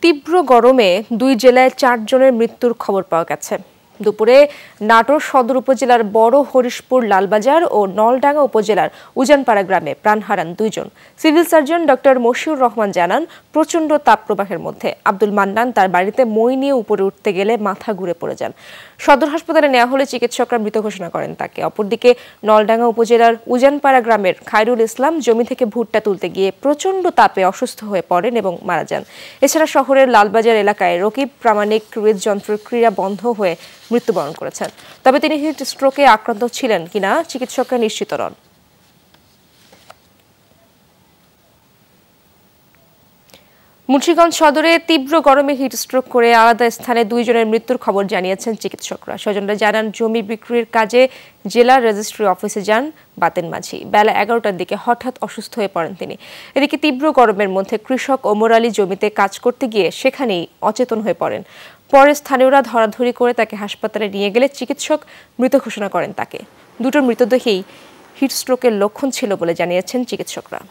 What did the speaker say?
তীব্র গরমে দুই জেলায় ৪ জনের মৃত্যুর খবর পাওয়া গেছে। দুপুরে নাটোর সদর উপজেলার বড় হরিশপুর লালবাজার ও নলডাঙ্গা উপজেলার উজানপাড়া গ্রামে প্রাণ হারান 2 জন। Civil surgeon doctor Moshiur Rahman জানান, প্রচণ্ড তাপপ্রবাহের মধ্যে আব্দুল মান্নান তার বাড়িতে মই নিয়ে উপরে উঠতে গেলে মাথা ঘুরে পড়ে যান। সদর হাসপাতালে নেওয়া হলে চিকিৎসকরা মৃত ঘোষণা করেন তাকে। অপরদিকে নলডাঙ্গা উপজেলার উজানপাড়া গ্রামের খায়রুল ইসলাম জমি থেকে ভুট্টা তুলতে গিয়ে প্রচণ্ড তাপে অসুস্থ হয়ে পড়েন এবং মারা যান। এছাড়া শহরের লালবাজার এলাকায় রকিব প্রামাণিক হৃদযন্ত্রের ক্রিয়া বন্ধ হয়ে মৃত্যুবরণ করেছেন। তবে তিনি হিট স্ট্রোকে আক্রান্ত ছিলেন কিনা চিকিৎসকরা নিশ্চিত নন। মুন্সিগঞ্জ সদরে তীব্র গরমে হিট স্ট্রোক করে আলাদা স্থানে 2 জনের মৃত্যুর খবর জানিয়েছেন চিকিৎসকরা। স্বজনরা জানান, জমি বিক্রির কাজে জেলা রেজিস্ট্রি অফিসে যান বাতেন মাঝি। বেলা 11টার দিকে হঠাৎ অসুস্থ হয়ে পড়েন তিনি। এদিকে তীব্র গরমের মধ্যে কৃষক ওমর আলী জমিতে কাজ করতে গিয়ে সেখানেই অচেতন হয়ে পড়েন। পরে স্থানীয়রা ধরাধরি করে তাকে হাসপাতালে নিয়ে গেলে চিকিৎসক মৃত ঘোষণা করেন তাকে। দুটো মৃতদেহেই হিট স্ট্রোকের লক্ষণ ছিল বলে জানিয়েছেন চিকিৎসকরা।